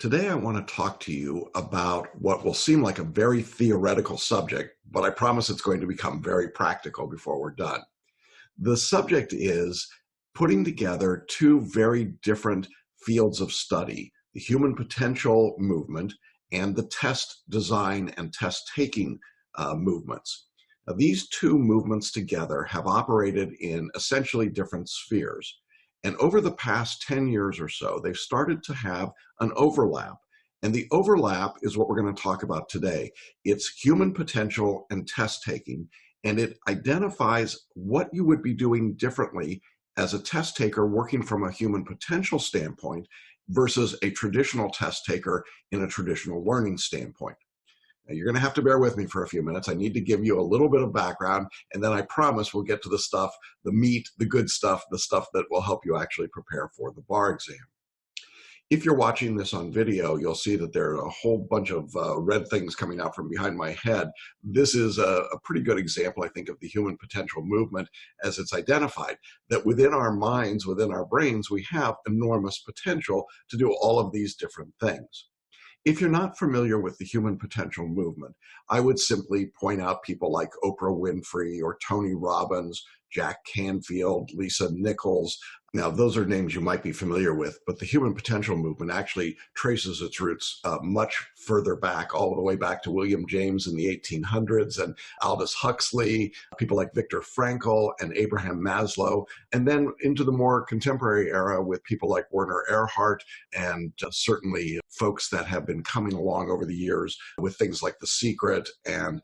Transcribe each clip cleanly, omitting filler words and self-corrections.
Today, I want to talk to you about what will seem like a very theoretical subject, but I promise it's going to become very practical before we're done. The subject is putting together two very different fields of study, the human potential movement and the test design and test taking movements. Now, these two movements together have operated in essentially different spheres. And over the past 10 years or so, they've started to have an overlap. And the overlap is what we're going to talk about today. It's human potential and test taking, and it identifies what you would be doing differently as a test taker working from a human potential standpoint versus a traditional test taker in a traditional learning standpoint. Now, you're going to have to bear with me for a few minutes. I need to give you a little bit of background, and then I promise we'll get to the stuff, the meat, the good stuff, the stuff that will help you actually prepare for the bar exam. If you're watching this on video, you'll see that there are a whole bunch of red things coming out from behind my head. This is a pretty good example, I think, of the human potential movement as it's identified, that within our minds, within our brains, we have enormous potential to do all of these different things. If you're not familiar with the human potential movement, I would simply point out people like Oprah Winfrey or Tony Robbins, Jack Canfield, Lisa Nichols. Now, those are names you might be familiar with, but the human potential movement actually traces its roots much further back, all the way back to William James in the 1800s and Aldous Huxley, people like Viktor Frankl and Abraham Maslow, and then into the more contemporary era with people like Werner Erhard and certainly folks that have been coming along over the years with things like The Secret and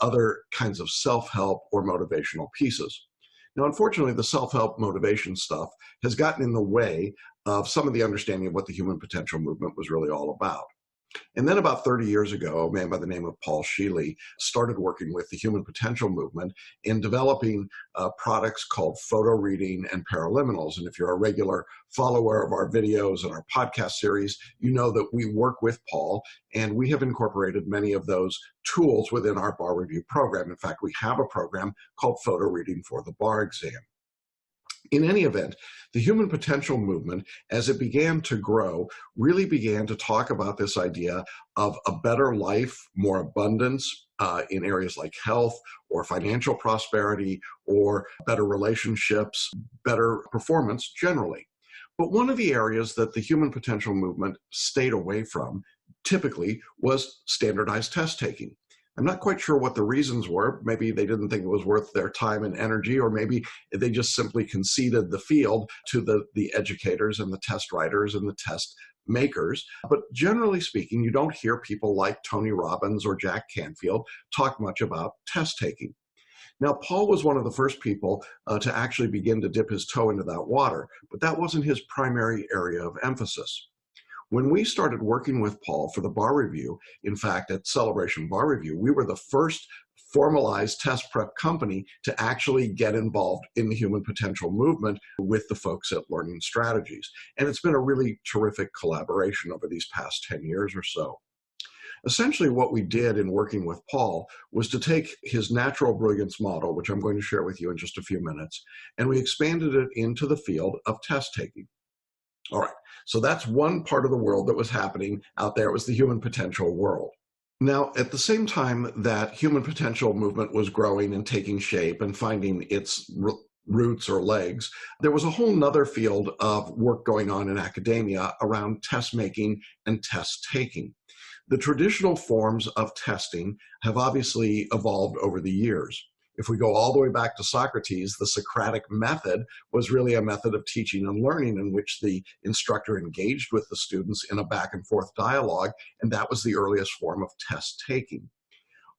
other kinds of self-help or motivational pieces. Now, unfortunately, the self-help motivation stuff has gotten in the way of some of the understanding of what the human potential movement was really all about. And then about 30 years ago, a man by the name of Paul Scheele started working with the human potential movement in developing products called photo reading and paraliminals. And if you're a regular follower of our videos and our podcast series, you know that we work with Paul, and we have incorporated many of those tools within our bar review program. In fact, we have a program called Photo Reading for the Bar Exam. In any event, the human potential movement, as it began to grow, really began to talk about this idea of a better life, more abundance in areas like health or financial prosperity or better relationships, better performance generally. But one of the areas that the human potential movement stayed away from typically was standardized test taking. I'm not quite sure what the reasons were. Maybe they didn't think it was worth their time and energy, or maybe they just simply conceded the field to the educators and the test writers and the test makers. But generally speaking, you don't hear people like Tony Robbins or Jack Canfield talk much about test taking. Now, Paul was one of the first people to actually begin to dip his toe into that water, but that wasn't his primary area of emphasis. When we started working with Paul for the bar review, in fact, at Celebration Bar Review, we were the first formalized test prep company to actually get involved in the human potential movement with the folks at Learning Strategies. And it's been a really terrific collaboration over these past 10 years or so. Essentially, what we did in working with Paul was to take his natural brilliance model, which I'm going to share with you in just a few minutes, and we expanded it into the field of test taking. All right, so that's one part of the world that was happening out there. It was the human potential world. Now, at the same time that human potential movement was growing and taking shape and finding its roots or legs, there was a whole nother field of work going on in academia around test making and test taking. The traditional forms of testing have obviously evolved over the years. If we go all the way back to Socrates, the Socratic method was really a method of teaching and learning in which the instructor engaged with the students in a back and forth dialogue, and that was the earliest form of test taking.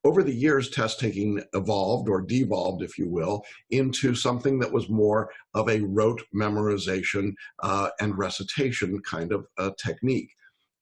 Over the years, test taking evolved or devolved, if you will, into something that was more of a rote memorization and recitation kind of technique.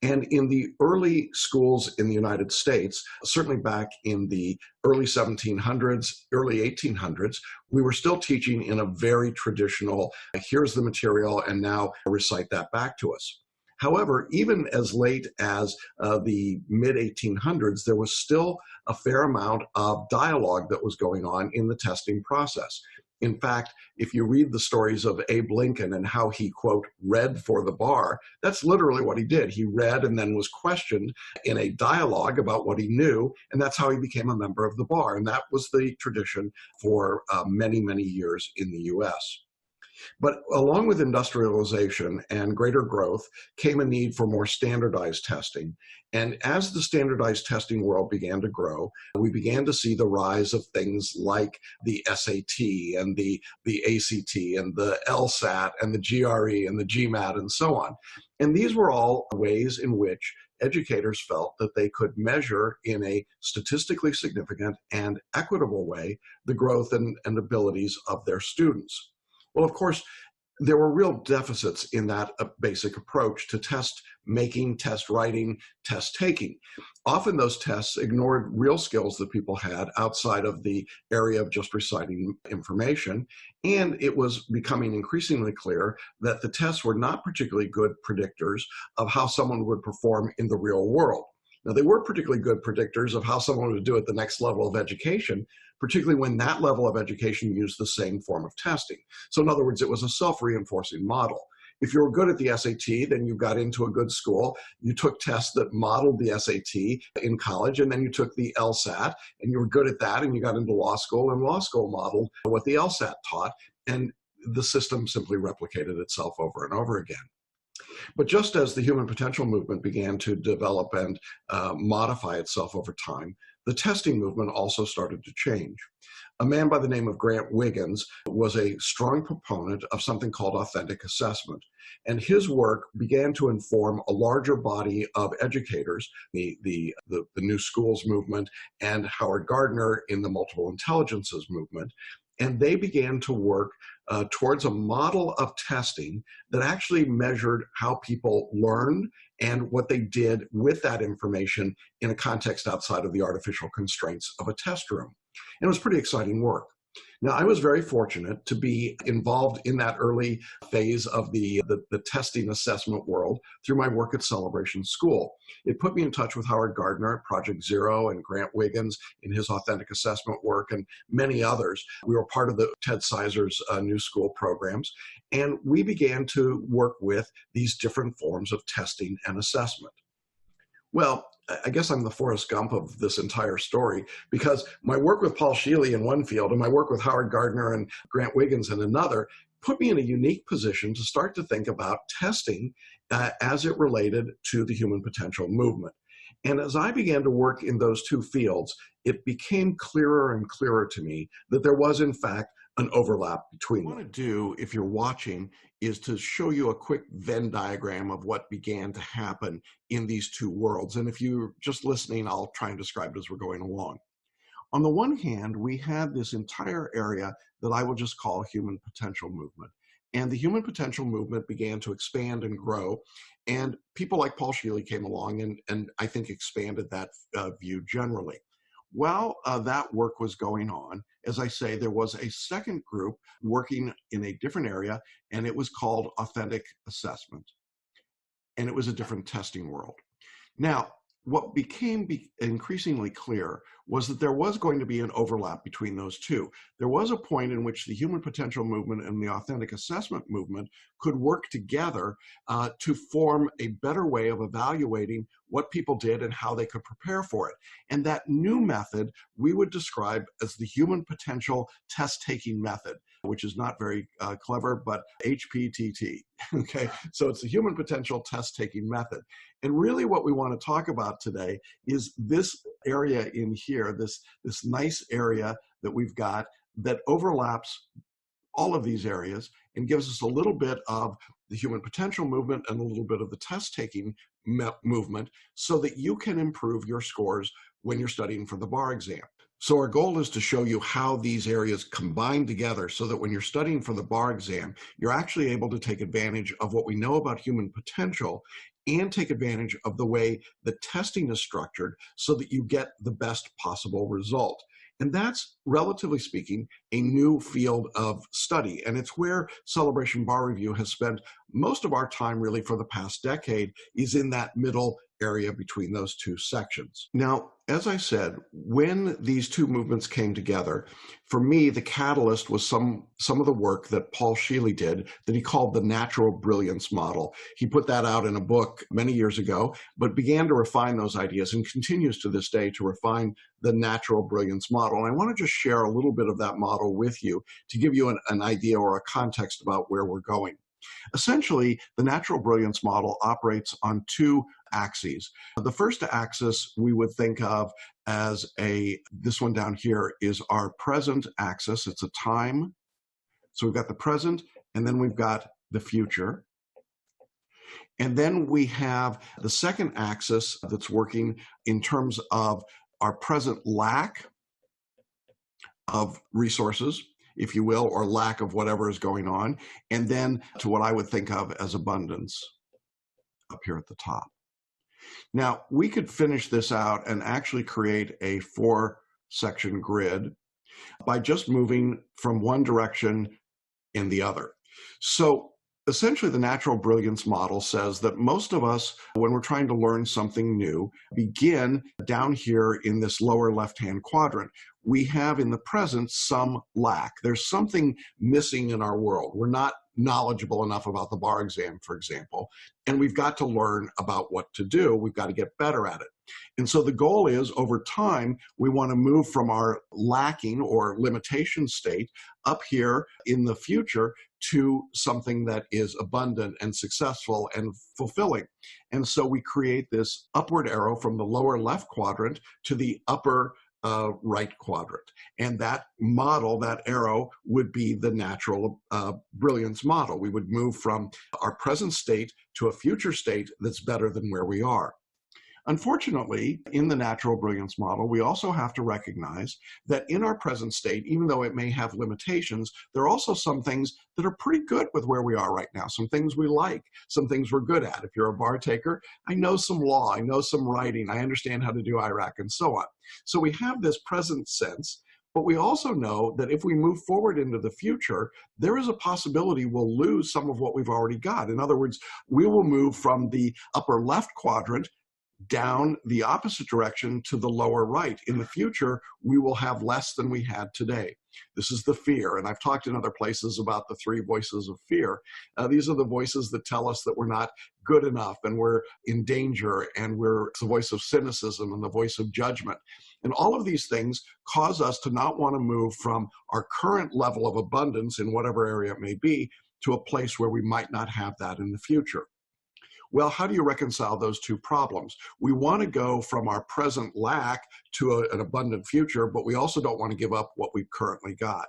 And in the early schools in the United States, certainly back in the early 1700s, early 1800s, we were still teaching in a very traditional, here's the material and now recite that back to us. However, even as late as the mid-1800s, there was still a fair amount of dialogue that was going on in the testing process. In fact, if you read the stories of Abe Lincoln and how he, quote, read for the bar, that's literally what he did. He read and then was questioned in a dialogue about what he knew, and that's how he became a member of the bar. And that was the tradition for many, many years in the US. But along with industrialization and greater growth came a need for more standardized testing. And as the standardized testing world began to grow, we began to see the rise of things like the SAT and the ACT and the LSAT and the GRE and the GMAT and so on. And these were all ways in which educators felt that they could measure in a statistically significant and equitable way the growth and abilities of their students. Well, of course, there were real deficits in that basic approach to test making, test writing, test taking. Often those tests ignored real skills that people had outside of the area of just reciting information. And it was becoming increasingly clear that the tests were not particularly good predictors of how someone would perform in the real world. Now, they were particularly good predictors of how someone would do at the next level of education, particularly when that level of education used the same form of testing. So in other words, it was a self-reinforcing model. If you were good at the SAT, then you got into a good school. You took tests that modeled the SAT in college, and then you took the LSAT, and you were good at that, and you got into law school, and law school modeled what the LSAT taught, and the system simply replicated itself over and over again. But just as the human potential movement began to develop and modify itself over time, the testing movement also started to change. A man by the name of Grant Wiggins was a strong proponent of something called authentic assessment. And his work began to inform a larger body of educators, the New Schools movement, and Howard Gardner in the multiple intelligences movement. And they began to work towards a model of testing that actually measured how people learned and what they did with that information in a context outside of the artificial constraints of a test room. And it was pretty exciting work. Now, I was very fortunate to be involved in that early phase of the testing assessment world through my work at Celebration School. It put me in touch with Howard Gardner at Project Zero and Grant Wiggins in his authentic assessment work and many others. We were part of the Ted Sizer's New School programs, and we began to work with these different forms of testing and assessment. Well, I guess I'm the Forrest Gump of this entire story, because my work with Paul Scheele in one field and my work with Howard Gardner and Grant Wiggins in another put me in a unique position to start to think about testing as it related to the human potential movement. And as I began to work in those two fields, it became clearer and clearer to me that there was, in fact, an overlap between them. What I want to do, if you're watching, is to show you a quick Venn diagram of what began to happen in these two worlds. And if you're just listening, I'll try and describe it as we're going along. On the one hand, we had this entire area that I will just call human potential movement. And the human potential movement began to expand and grow. And people like Paul Scheele came along and I think expanded that view generally. While that work was going on, as I say, there was a second group working in a different area, and it was called authentic assessment. And it was a different testing world. Now, what became increasingly clear was that there was going to be an overlap between those two. There was a point in which the human potential movement and the authentic assessment movement could work together to form a better way of evaluating what people did and how they could prepare for it. And that new method we would describe as the human potential test-taking method, which is not very clever, but HPTT, okay? So it's the human potential test-taking method. And really what we want to talk about today is this area in here, this nice area that we've got that overlaps all of these areas and gives us a little bit of the human potential movement and a little bit of the test-taking movement so that you can improve your scores when you're studying for the bar exam. So our goal is to show you how these areas combine together so that when you're studying for the bar exam, you're actually able to take advantage of what we know about human potential and take advantage of the way the testing is structured so that you get the best possible result. And that's, relatively speaking, a new field of study. And it's where Celebration Bar Review has spent most of our time really for the past decade, is in that middle area between those two sections. Now, as I said, when these two movements came together, for me, the catalyst was some of the work that Paul Scheele did that he called the natural brilliance model. He put that out in a book many years ago, but began to refine those ideas and continues to this day to refine the natural brilliance model. And I want to just share a little bit of that model with you to give you an idea or a context about where we're going. Essentially, the natural brilliance model operates on two axes. The first axis we would think of as this one down here is our present axis. It's a time. So we've got the present, and then we've got the future. And then we have the second axis that's working in terms of our present lack of resources, if you will, or lack of whatever is going on, and then to what I would think of as abundance up here at the top. Now, we could finish this out and actually create a 4-section grid by just moving from one direction in the other. So essentially, the natural brilliance model says that most of us, when we're trying to learn something new, begin down here in this lower left-hand quadrant. We have in the present some lack. There's something missing in our world. We're not knowledgeable enough about the bar exam, for example, and we've got to learn about what to do. We've got to get better at it. And so the goal is, over time, we want to move from our lacking or limitation state up here in the future to something that is abundant and successful and fulfilling. And so we create this upward arrow from the lower left quadrant to the upper right quadrant. And that model, that arrow, would be the natural brilliance model. We would move from our present state to a future state that's better than where we are. Unfortunately, in the natural brilliance model, we also have to recognize that in our present state, even though it may have limitations, there are also some things that are pretty good with where we are right now, some things we like, some things we're good at. If you're a bar taker, I know some law, I know some writing, I understand how to do IRAC, and so on. So we have this present sense, but we also know that if we move forward into the future, there is a possibility we'll lose some of what we've already got. In other words, we will move from the upper left quadrant down the opposite direction to the lower right. In the future, we will have less than we had today. This is the fear, and I've talked in other places about the 3 voices of fear. These are the voices that tell us that we're not good enough and we're in danger, and it's the voice of cynicism and the voice of judgment. And all of these things cause us to not want to move from our current level of abundance in whatever area it may be to a place where we might not have that in the future. Well, how do you reconcile those two problems? We want to go from our present lack to an abundant future, but we also don't want to give up what we've currently got.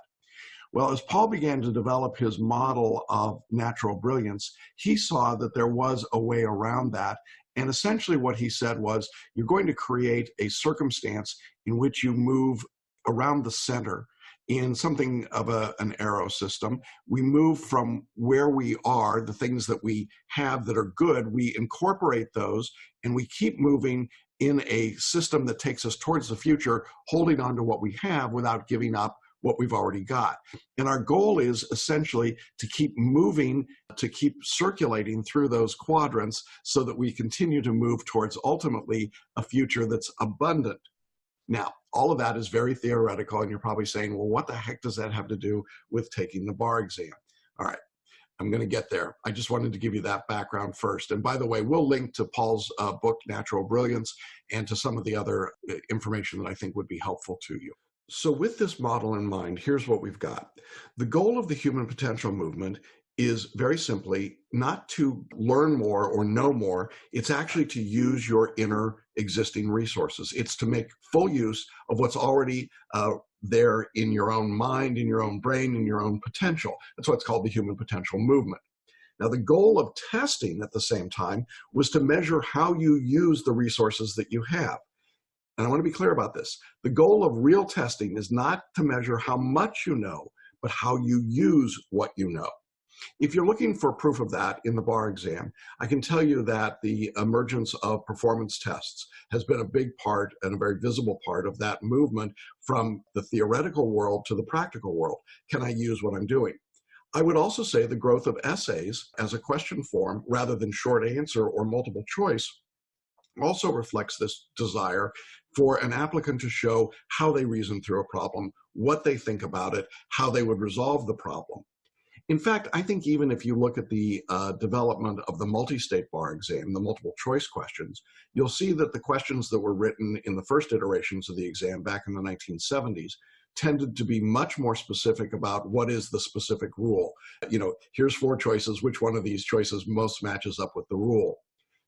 Well, as Paul began to develop his model of natural brilliance, he saw that there was a way around that. And essentially what he said was, you're going to create a circumstance in which you move around the center in something of an arrow system. We move from where we are, the things that we have that are good, we incorporate those, and we keep moving in a system that takes us towards the future, holding on to what we have without giving up what we've already got. And our goal is essentially to keep moving, to keep circulating through those quadrants so that we continue to move towards ultimately a future that's abundant. Now, all of that is very theoretical, and you're probably saying, well, what the heck does that have to do with taking the bar exam? All right, I'm going to get there. I just wanted to give you that background first. And by the way, we'll link to Paul's book, Natural Brilliance, and to some of the other information that I think would be helpful to you. So with this model in mind, here's what we've got. The goal of the human potential movement is very simply not to learn more or know more. It's actually to use your inner existing resources. It's to make full use of what's already there in your own mind, in your own brain, in your own potential. That's what's called the human potential movement. Now, the goal of testing at the same time was to measure how you use the resources that you have. And I want to be clear about this. The goal of real testing is not to measure how much you know, but how you use what you know. If you're looking for proof of that in the bar exam, I can tell you that the emergence of performance tests has been a big part and a very visible part of that movement from the theoretical world to the practical world. Can I use what I'm doing? I would also say the growth of essays as a question form rather than short answer or multiple choice also reflects this desire for an applicant to show how they reason through a problem, what they think about it, how they would resolve the problem. In fact, I think even if you look at the development of the multi-state bar exam, the multiple choice questions, you'll see that the questions that were written in the first iterations of the exam back in the 1970s tended to be much more specific about what is the specific rule. You know, here's 4 choices, which one of these choices most matches up with the rule?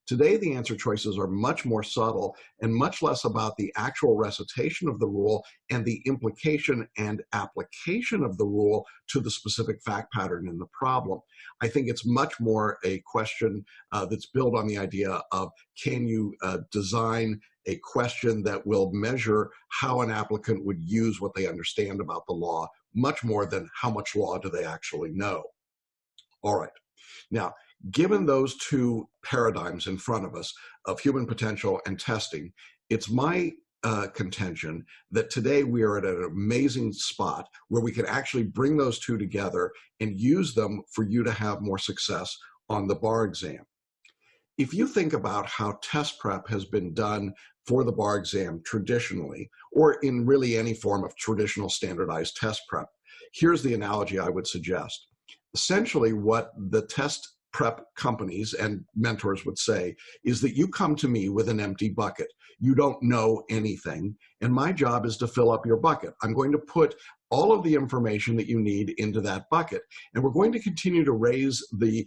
Today, the answer choices are much more subtle and much less about the actual recitation of the rule and the implication and application of the rule to the specific fact pattern in the problem. I think it's much more a question that's built on the idea of, can you design a question that will measure how an applicant would use what they understand about the law, much more than how much law do they actually know. All right. Now, given those 2 paradigms in front of us of human potential and testing, it's my contention that today we are at an amazing spot where we can actually bring those 2 together and use them for you to have more success on the bar exam. If you think about how test prep has been done for the bar exam traditionally, or in really any form of traditional standardized test prep, here's the analogy I would suggest. Essentially, what the test prep companies and mentors would say is that you come to me with an empty bucket. You don't know anything, and my job is to fill up your bucket. I'm going to put all of the information that you need into that bucket, and we're going to continue to raise the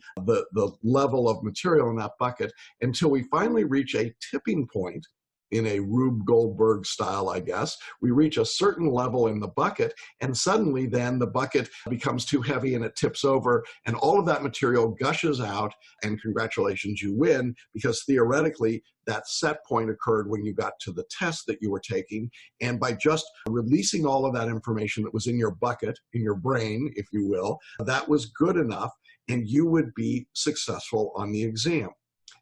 level of material in that bucket until we finally reach a tipping point. In a Rube Goldberg style, I guess, we reach a certain level in the bucket, and suddenly then the bucket becomes too heavy and it tips over, and all of that material gushes out, and congratulations, you win, because theoretically that set point occurred when you got to the test that you were taking, and by just releasing all of that information that was in your bucket, in your brain, if you will, that was good enough, and you would be successful on the exam.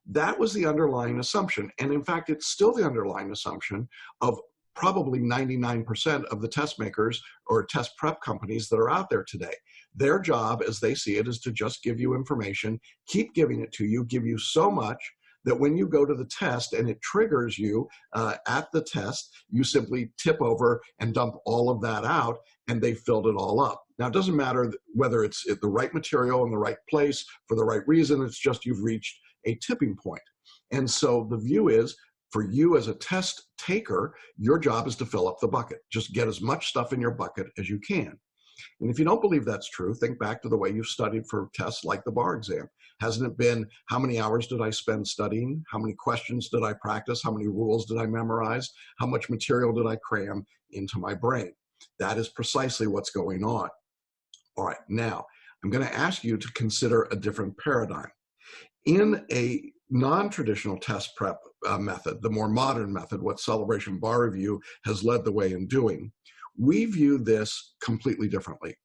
That was the underlying assumption. And in fact, it's still the underlying assumption of probably 99% of the test makers or test prep companies that are out there today. Their job, as they see it, is to just give you information, keep giving it to you, give you so much that when you go to the test and it triggers you at the test, you simply tip over and dump all of that out, and they filled it all up. Now, it doesn't matter whether it's the right material in the right place for the right reason. It's just you've reached a tipping point. And so the view is, for you as a test taker, your job is to fill up the bucket. Just get as much stuff in your bucket as you can. And if you don't believe that's true, think back to the way you've studied for tests like the bar exam. Hasn't it been, how many hours did I spend studying? How many questions did I practice? How many rules did I memorize? How much material did I cram into my brain? That is precisely what's going on. All right, now I'm going to ask you to consider a different paradigm. In a non-traditional test prep method, the more modern method, what Celebration Bar Review has led the way in doing, we view this completely differently.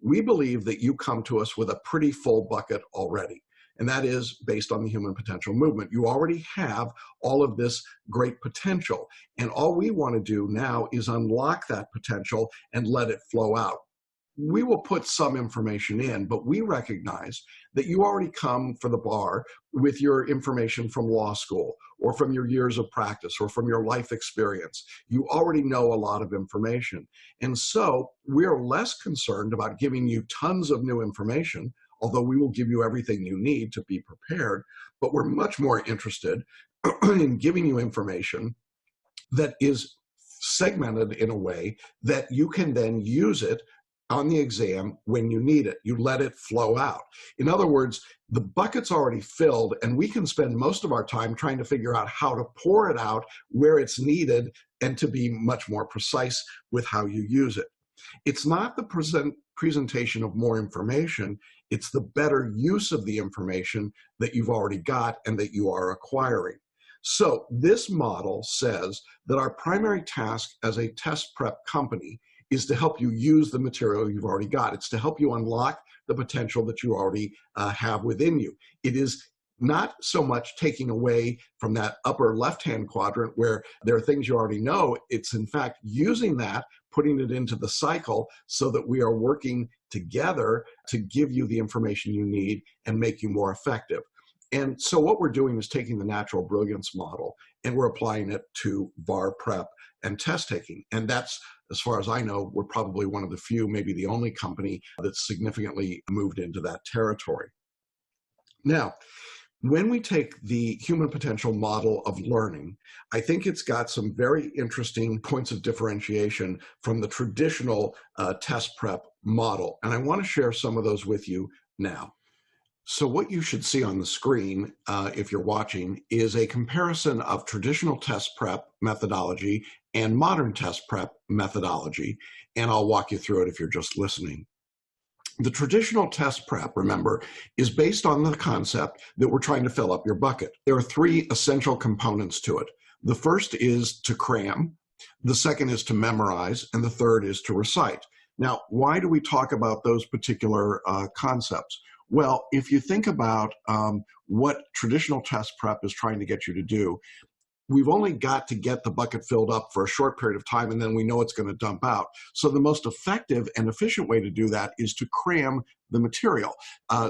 We believe that you come to us with a pretty full bucket already, and that is based on the human potential movement. You already have all of this great potential, and all we want to do now is unlock that potential and let it flow out. We will put some information in, but we recognize that you already come for the bar with your information from law school or from your years of practice or from your life experience. You already know a lot of information. And so we're less concerned about giving you tons of new information, although we will give you everything you need to be prepared, but we're much more interested in giving you information that is segmented in a way that you can then use it on the exam when you need it. You let it flow out. In other words, the bucket's already filled, and we can spend most of our time trying to figure out how to pour it out where it's needed and to be much more precise with how you use it. It's not the presentation of more information, it's the better use of the information that you've already got and that you are acquiring. So this model says that our primary task as a test prep company is to help you use the material you've already got. It's to help you unlock the potential that you already have within you. It is not so much taking away from that upper left-hand quadrant where there are things you already know. It's in fact using that, putting it into the cycle so that we are working together to give you the information you need and make you more effective. And so what we're doing is taking the natural brilliance model and we're applying it to bar prep and test taking. And that's, as far as I know, we're probably one of the few, maybe the only company that's significantly moved into that territory. Now, when we take the human potential model of learning, I think it's got some very interesting points of differentiation from the traditional test prep model. And I want to share some of those with you now. So what you should see on the screen, if you're watching, is a comparison of traditional test prep methodology and modern test prep methodology. And I'll walk you through it if you're just listening. The traditional test prep, remember, is based on the concept that we're trying to fill up your bucket. There are three essential components to it. The first is to cram, the second is to memorize, and the third is to recite. Now, why do we talk about those particular concepts? Well, if you think about what traditional test prep is trying to get you to do, we've only got to get the bucket filled up for a short period of time, and then we know it's going to dump out. So the most effective and efficient way to do that is to cram the material.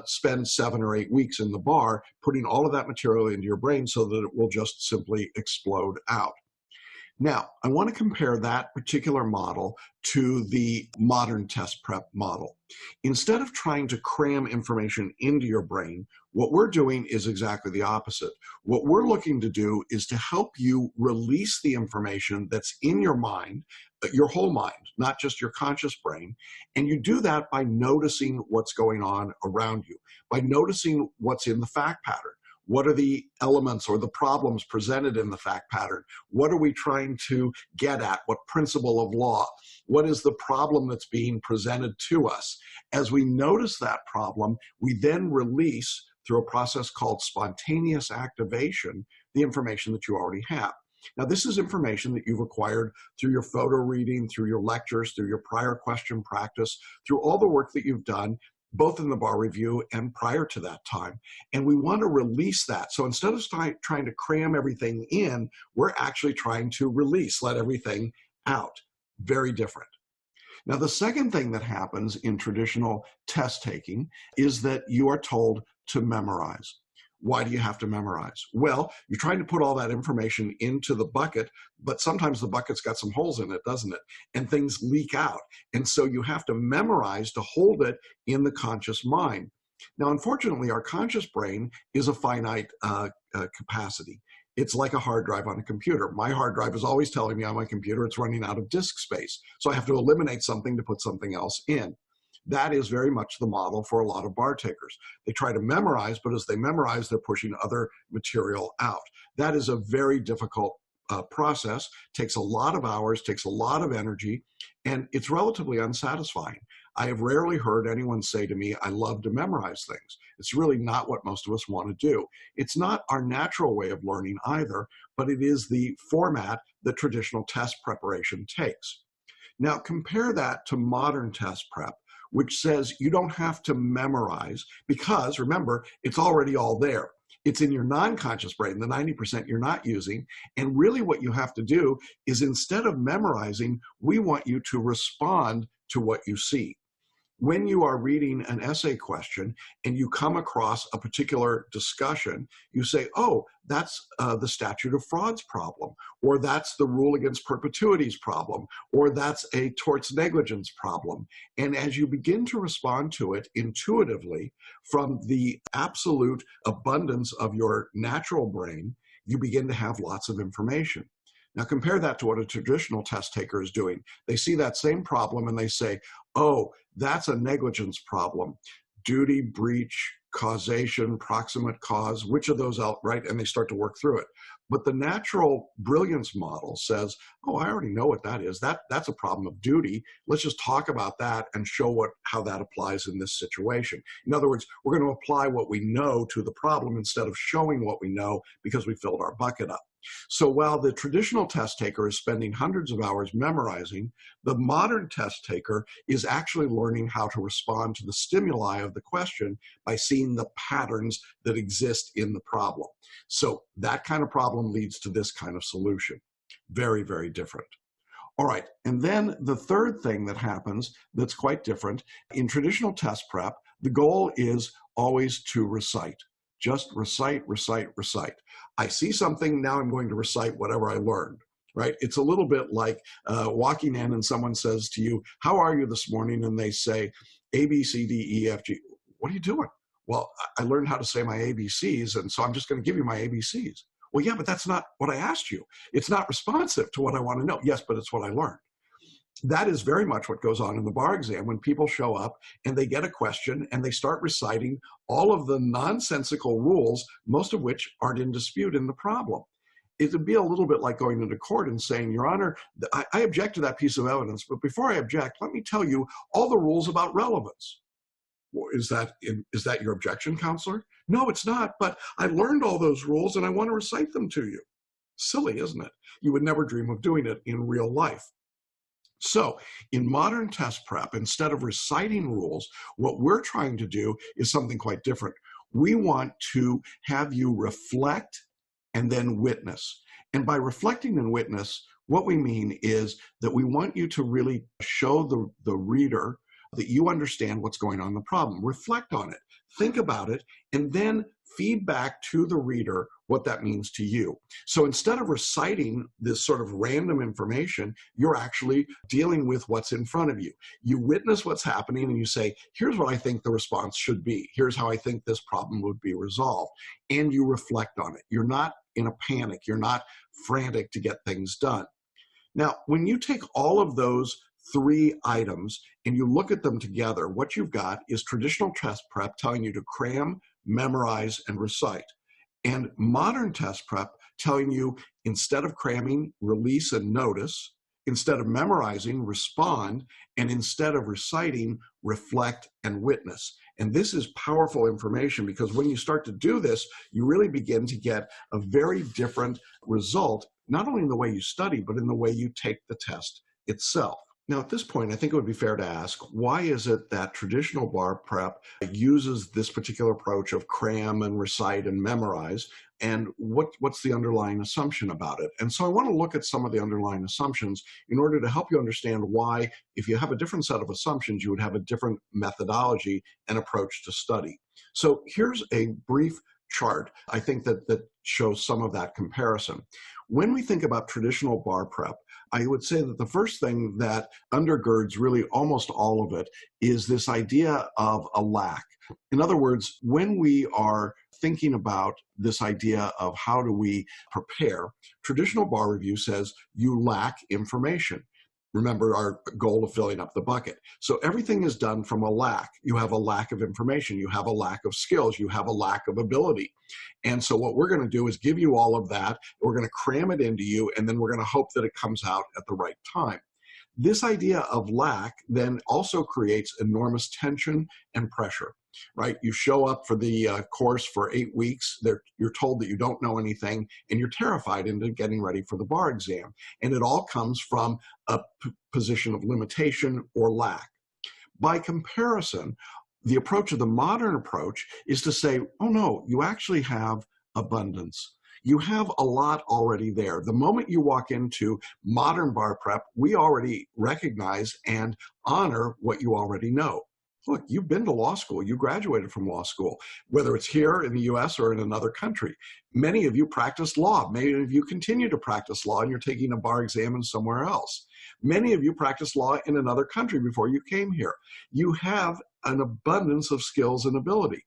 Spend 7 or 8 weeks in the bar, putting all of that material into your brain so that it will just simply explode out. Now, I want to compare that particular model to the modern test prep model. Instead of trying to cram information into your brain, what we're doing is exactly the opposite. What we're looking to do is to help you release the information that's in your mind, your whole mind, not just your conscious brain. And you do that by noticing what's going on around you, by noticing what's in the fact pattern. What are the elements or the problems presented in the fact pattern? What are we trying to get at? What principle of law? What is the problem that's being presented to us? As we notice that problem, we then release, through a process called spontaneous activation, the information that you already have. Now, this is information that you've acquired through your photo reading, through your lectures, through your prior question practice, through all the work that you've done, both in the bar review and prior to that time. And we want to release that. So instead of trying to cram everything in, we're actually trying to release, let everything out. Very different. Now, the second thing that happens in traditional test taking is that you are told to memorize. Why do you have to memorize? Well, you're trying to put all that information into the bucket, but sometimes the bucket's got some holes in it, doesn't it? And things leak out. And so you have to memorize to hold it in the conscious mind. Now, unfortunately, our conscious brain is a finite capacity. It's like a hard drive on a computer. My hard drive is always telling me on my computer it's running out of disk space. So I have to eliminate something to put something else in. That is very much the model for a lot of bar takers. They try to memorize, but as they memorize, they're pushing other material out. That is a very difficult process, takes a lot of hours, takes a lot of energy, and it's relatively unsatisfying. I have rarely heard anyone say to me, I love to memorize things. It's really not what most of us want to do. It's not our natural way of learning either, but it is the format that traditional test preparation takes. Now, compare that to modern test prep, which says you don't have to memorize because, remember, it's already all there. It's in your non-conscious brain, the 90% you're not using. And really what you have to do is, instead of memorizing, we want you to respond to what you see. When you are reading an essay question and you come across a particular discussion, you say, oh, that's the statute of frauds problem, or that's the rule against perpetuities problem, or that's a torts negligence problem. And as you begin to respond to it intuitively from the absolute abundance of your natural brain, you begin to have lots of information. Now compare that to what a traditional test taker is doing. They see that same problem and they say, oh, that's a negligence problem. Duty, breach, causation, proximate cause, which of those out, right? And they start to work through it. But the natural brilliance model says, oh, I already know what that is. That's a problem of duty. Let's just talk about that and show how that applies in this situation. In other words, we're going to apply what we know to the problem instead of showing what we know because we filled our bucket up. So while the traditional test taker is spending hundreds of hours memorizing, the modern test taker is actually learning how to respond to the stimuli of the question by seeing the patterns that exist in the problem. So that kind of problem leads to this kind of solution. Very, very different. All right, and then the third thing that happens that's quite different, in traditional test prep, the goal is always to recite. Just recite, recite, recite. I see something, now I'm going to recite whatever I learned, right? It's a little bit like walking in and someone says to you, how are you this morning? And they say, A, B, C, D, E, F, G. What are you doing? Well, I learned how to say my ABCs, and so I'm just going to give you my ABCs. Well, yeah, but that's not what I asked you. It's not responsive to what I want to know. Yes, but it's what I learned. That is very much what goes on in the bar exam when people show up and they get a question and they start reciting all of the nonsensical rules, most of which aren't in dispute in the problem. It would be a little bit like going into court and saying, Your Honor, I object to that piece of evidence, but before I object, let me tell you all the rules about relevance. Well, is that your objection, counselor? No, it's not, but I learned all those rules and I want to recite them to you. Silly, isn't it? You would never dream of doing it in real life. So in modern test prep, instead of reciting rules, what we're trying to do is something quite different. We want to have you reflect and then witness. And by reflecting and witness, what we mean is that we want you to really show the reader that you understand what's going on in the problem. Reflect on it, think about it, and then feed back to the reader what that means to you. So instead of reciting this sort of random information, you're actually dealing with what's in front of you. You witness what's happening and you say, here's what I think the response should be. Here's how I think this problem would be resolved. And you reflect on it. You're not in a panic. You're not frantic to get things done. Now, when you take all of those three items and you look at them together, what you've got is traditional test prep telling you to cram, memorize, and recite. And modern test prep telling you, instead of cramming, release and notice, instead of memorizing, respond, and instead of reciting, reflect and witness. And this is powerful information because when you start to do this, you really begin to get a very different result, not only in the way you study, but in the way you take the test itself. Now, at this point, I think it would be fair to ask, why is it that traditional bar prep uses this particular approach of cram and recite and memorize, and what's the underlying assumption about it? And so I want to look at some of the underlying assumptions in order to help you understand why, if you have a different set of assumptions, you would have a different methodology and approach to study. So here's a brief chart, I think that shows some of that comparison. When we think about traditional bar prep, I would say that the first thing that undergirds really almost all of it is this idea of a lack. In other words, when we are thinking about this idea of how do we prepare, traditional bar review says you lack information. Remember our goal of filling up the bucket. So everything is done from a lack. You have a lack of information. You have a lack of skills. You have a lack of ability. And so what we're going to do is give you all of that. We're going to cram it into you, and then we're going to hope that it comes out at the right time. This idea of lack then also creates enormous tension and pressure, right? You show up for the course for 8 weeks. You're told that you don't know anything, and you're terrified into getting ready for the bar exam. And it all comes from a position of limitation or lack. By comparison, the approach of the modern approach is to say, oh no, you actually have abundance. You have a lot already there. The moment you walk into modern bar prep, we already recognize and honor what you already know. Look, you've been to law school. You graduated from law school, whether it's here in the US or in another country. Many of you practice law. Many of you continue to practice law and you're taking a bar exam in somewhere else. Many of you practice law in another country before you came here. You have an abundance of skills and ability.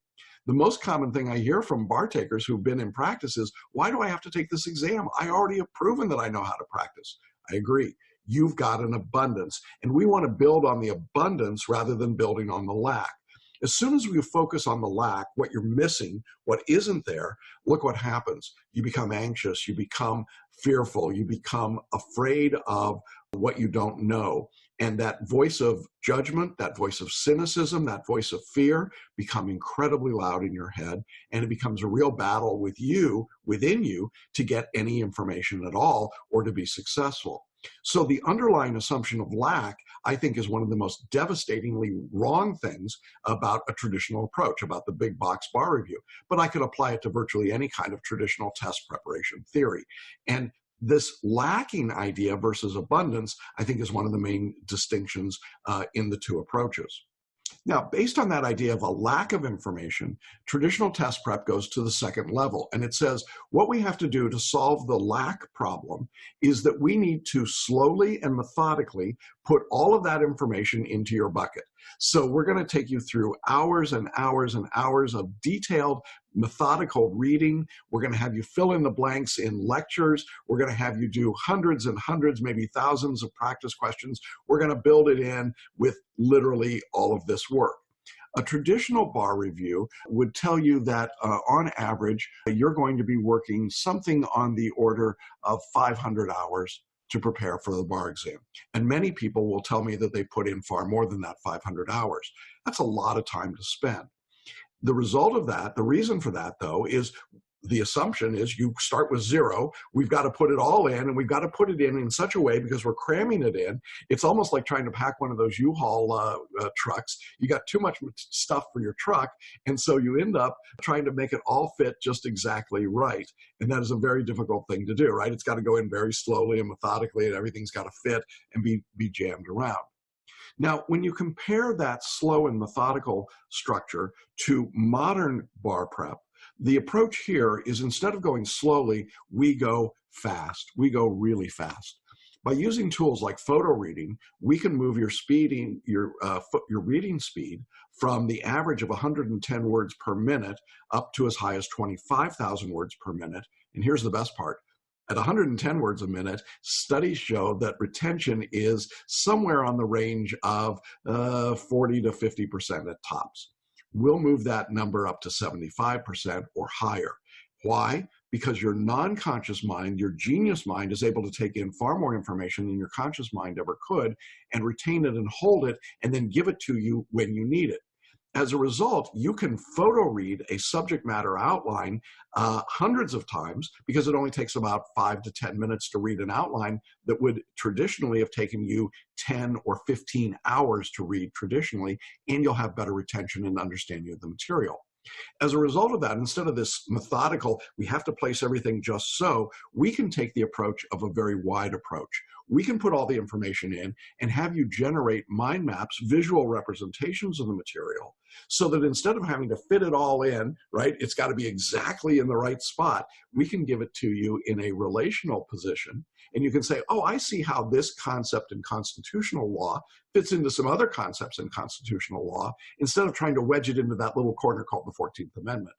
The most common thing I hear from bar takers who've been in practice is, why do I have to take this exam? I already have proven that I know how to practice. I agree. You've got an abundance, and we want to build on the abundance rather than building on the lack. As soon as we focus on the lack, what you're missing, what isn't there, look what happens. You become anxious, you become fearful. You become afraid of what you don't know. And that voice of judgment, that voice of cynicism, that voice of fear become incredibly loud in your head. And it becomes a real battle with you, within you, to get any information at all or to be successful. So the underlying assumption of lack, I think, is one of the most devastatingly wrong things about a traditional approach, about the big box bar review. But I could apply it to virtually any kind of traditional test preparation theory. And this lacking idea versus abundance, I think, is one of the main distinctions in the two approaches. Now, based on that idea of a lack of information, traditional test prep goes to the second level. And it says what we have to do to solve the lack problem is that we need to slowly and methodically put all of that information into your bucket. So we're going to take you through hours and hours and hours of detailed, methodical reading. We're going to have you fill in the blanks in lectures. We're going to have you do hundreds and hundreds, maybe thousands of practice questions. We're going to build it in with literally all of this work. A traditional bar review would tell you that on average, you're going to be working something on the order of 500 hours to prepare for the bar exam. And many people will tell me that they put in far more than that 500 hours. That's a lot of time to spend. The result of that, the reason for that, though, is the assumption is you start with zero. We've got to put it all in, and we've got to put it in such a way, because we're cramming it in. It's almost like trying to pack one of those U-Haul trucks. You got too much stuff for your truck, and so you end up trying to make it all fit just exactly right. And that is a very difficult thing to do, right? It's got to go in very slowly and methodically, and everything's got to fit and be jammed around. Now, when you compare that slow and methodical structure to modern bar prep, the approach here is, instead of going slowly, we go fast. We go really fast. By using tools like photo reading, we can move your reading speed from the average of 110 words per minute up to as high as 25,000 words per minute. And here's the best part. At 110 words a minute, studies show that retention is somewhere on the range of 40 to 50% at tops. We'll move that number up to 75% or higher. Why? Because your non-conscious mind, your genius mind, is able to take in far more information than your conscious mind ever could, and retain it and hold it, and then give it to you when you need it. As a result, you can photo read a subject matter outline hundreds of times, because it only takes about 5 to 10 minutes to read an outline that would traditionally have taken you 10 or 15 hours to read traditionally, and you'll have better retention and understanding of the material. As a result of that, instead of this methodical, we have to place everything just so, we can take the approach of a very wide approach. We can put all the information in and have you generate mind maps, visual representations of the material, so that instead of having to fit it all in, right, it's got to be exactly in the right spot, we can give it to you in a relational position. And you can say, oh, I see how this concept in constitutional law fits into some other concepts in constitutional law, instead of trying to wedge it into that little corner called the 14th Amendment.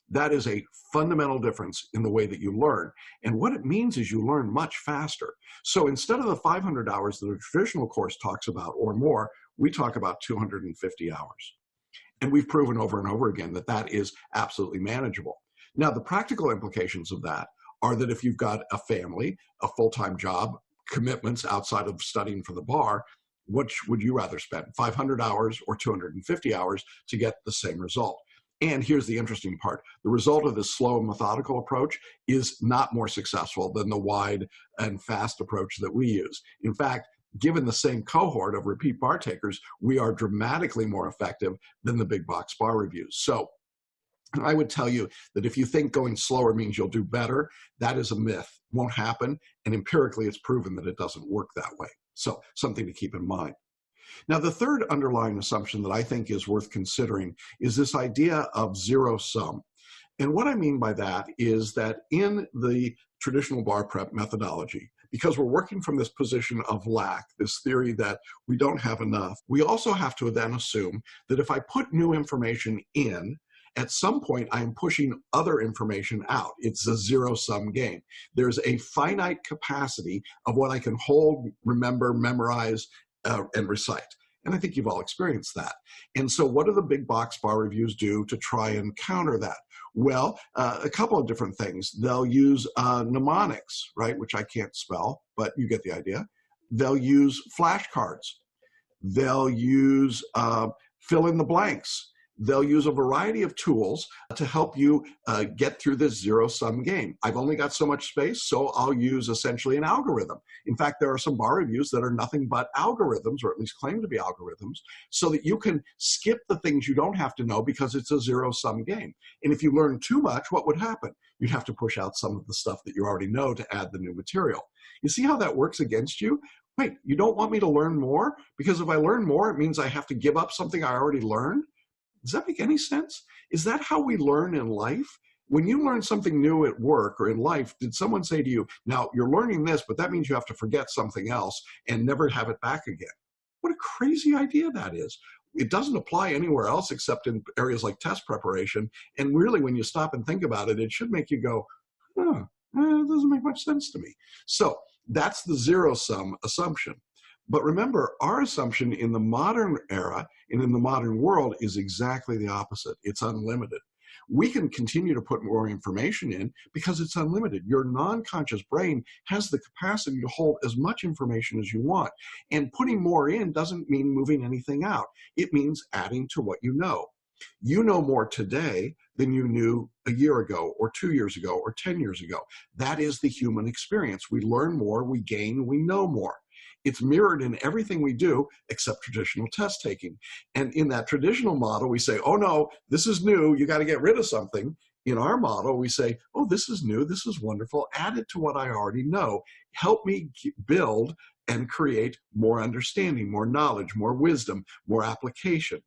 That is a fundamental difference in the way that you learn. And what it means is you learn much faster. So instead of the 500 hours that a traditional course talks about or more, we talk about 250 hours. And we've proven over and over again that that is absolutely manageable. Now, the practical implications of that are that if you've got a family, a full-time job, commitments outside of studying for the bar, which would you rather spend, 500 hours or 250 hours to get the same result? And here's the interesting part. The result of this slow and methodical approach is not more successful than the wide and fast approach that we use. In fact, given the same cohort of repeat bar takers, we are dramatically more effective than the big box bar reviews. So I would tell you that if you think going slower means you'll do better, that is a myth. It won't happen. And empirically, it's proven that it doesn't work that way. So something to keep in mind. Now, the third underlying assumption that I think is worth considering is this idea of zero sum. And what I mean by that is that in the traditional bar prep methodology, because we're working from this position of lack, this theory that we don't have enough, we also have to then assume that if I put new information in, at some point I am pushing other information out. It's a zero-sum game. There's a finite capacity of what I can hold, remember, memorize, and recite. And I think you've all experienced that. And so what do the big box bar reviews do to try and counter that? Well, a couple of different things. They'll use mnemonics, right, which I can't spell, but you get the idea. They'll use flashcards. They'll use fill in the blanks. They'll use a variety of tools to help you get through this zero-sum game. I've only got so much space, so I'll use essentially an algorithm. In fact, there are some bar reviews that are nothing but algorithms, or at least claim to be algorithms, so that you can skip the things you don't have to know because it's a zero-sum game. And if you learn too much, what would happen? You'd have to push out some of the stuff that you already know to add the new material. You see how that works against you? Wait, you don't want me to learn more? Because if I learn more, it means I have to give up something I already learned? Does that make any sense? Is that how we learn in life? When you learn something new at work or in life, did someone say to you, now you're learning this, but that means you have to forget something else and never have it back again? What a crazy idea that is. It doesn't apply anywhere else except in areas like test preparation. And really, when you stop and think about it, it should make you go, huh, it doesn't make much sense to me. So that's the zero-sum assumption. But remember, our assumption in the modern era and in the modern world is exactly the opposite. It's unlimited. We can continue to put more information in because it's unlimited. Your non-conscious brain has the capacity to hold as much information as you want. And putting more in doesn't mean moving anything out. It means adding to what you know. You know more today than you knew a year ago or 2 years ago or 10 years ago. That is the human experience. We learn more, we gain, we know more. It's mirrored in everything we do except traditional test taking. And in that traditional model, we say, oh no, this is new, you got to get rid of something. In our model, we say, oh, this is new, this is wonderful, add it to what I already know. Help me build and create more understanding, more knowledge, more wisdom, more application.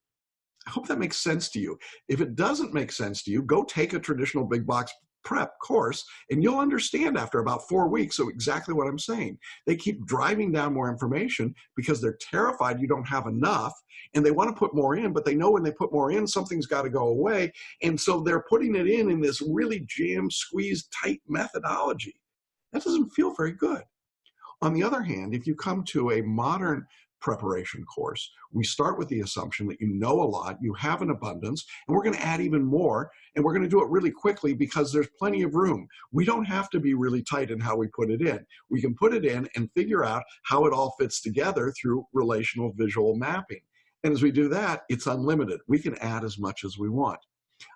I hope that makes sense to you. If it doesn't make sense to you, go take a traditional big box prep course and you'll understand after about 4 weeks so exactly what I'm saying. They keep driving down more information because they're terrified you don't have enough and they want to put more in, but they know when they put more in, something's got to go away. And so they're putting it in this really jammed, squeezed, tight methodology. That doesn't feel very good. On the other hand, if you come to a modern preparation course, we start with the assumption that you know a lot, you have an abundance, and we're going to add even more, and we're going to do it really quickly because there's plenty of room. We don't have to be really tight in how we put it in. We can put it in and figure out how it all fits together through relational visual mapping. And as we do that, it's unlimited. We can add as much as we want.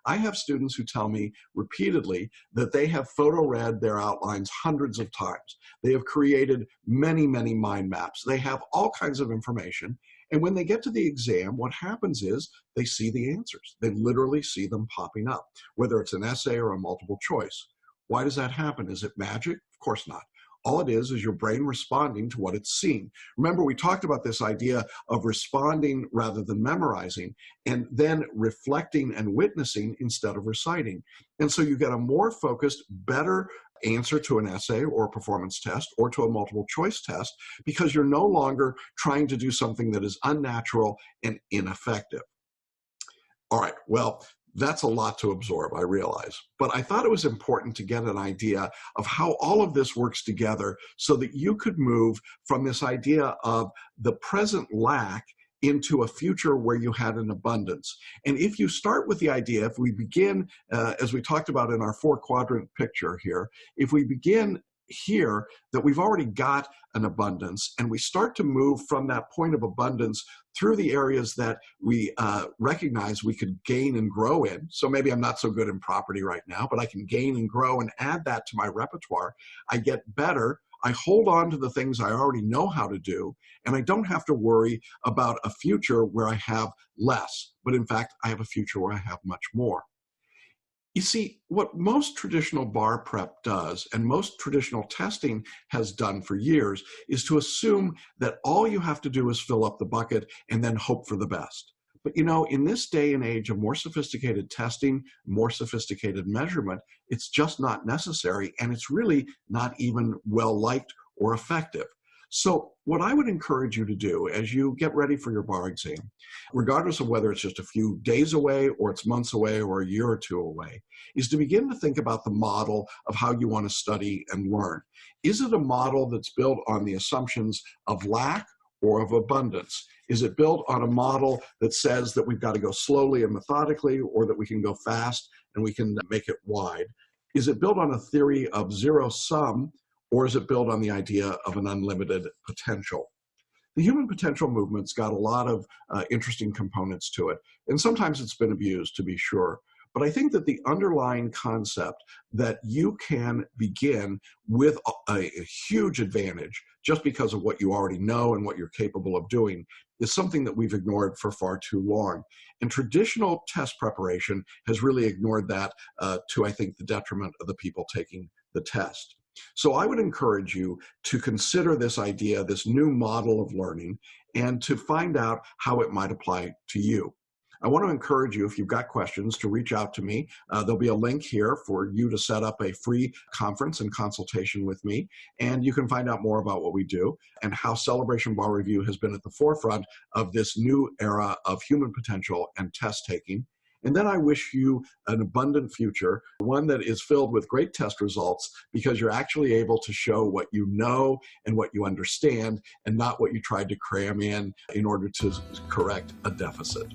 I have students who tell me repeatedly that they have photo read their outlines hundreds of times. They have created many, many mind maps. They have all kinds of information. And when they get to the exam, what happens is they see the answers. They literally see them popping up, whether it's an essay or a multiple choice. Why does that happen? Is it magic? Of course not. All it is your brain responding to what it's seen. Remember, we talked about this idea of responding rather than memorizing, and then reflecting and witnessing instead of reciting. And so you get a more focused, better answer to an essay or a performance test or to a multiple choice test because you're no longer trying to do something that is unnatural and ineffective. All right, well, that's a lot to absorb, I realize. But I thought it was important to get an idea of how all of this works together so that you could move from this idea of the present lack into a future where you had an abundance. And if you start with the idea, if we begin, as we talked about in our 4-quadrant picture here, if we begin here that we've already got an abundance and we start to move from that point of abundance through the areas that we recognize we could gain and grow in. So maybe I'm not so good in property right now, but I can gain and grow and add that to my repertoire. I get better. I hold on to the things I already know how to do, and I don't have to worry about a future where I have less. But in fact, I have a future where I have much more. You see, what most traditional bar prep does, and most traditional testing has done for years, is to assume that all you have to do is fill up the bucket and then hope for the best. But you know, in this day and age of more sophisticated testing, more sophisticated measurement, it's just not necessary, and it's really not even well-liked or effective. So what I would encourage you to do as you get ready for your bar exam, regardless of whether it's just a few days away or it's months away or a year or two away, is to begin to think about the model of how you want to study and learn. Is it a model that's built on the assumptions of lack or of abundance? Is it built on a model that says that we've got to go slowly and methodically, or that we can go fast and we can make it wide. Is it built on a theory of zero sum, or is it built on the idea of an unlimited potential? The human potential movement's got a lot of interesting components to it, and sometimes it's been abused, to be sure. But I think that the underlying concept that you can begin with a huge advantage just because of what you already know and what you're capable of doing is something that we've ignored for far too long. And traditional test preparation has really ignored that to, I think, the detriment of the people taking the test. So I would encourage you to consider this idea, this new model of learning, and to find out how it might apply to you. I want to encourage you, if you've got questions, to reach out to me. There'll be a link here for you to set up a free conference and consultation with me, and you can find out more about what we do and how Celebration Bar Review has been at the forefront of this new era of human potential and test taking. And then I wish you an abundant future, one that is filled with great test results, because you're actually able to show what you know and what you understand, and not what you tried to cram in order to correct a deficit.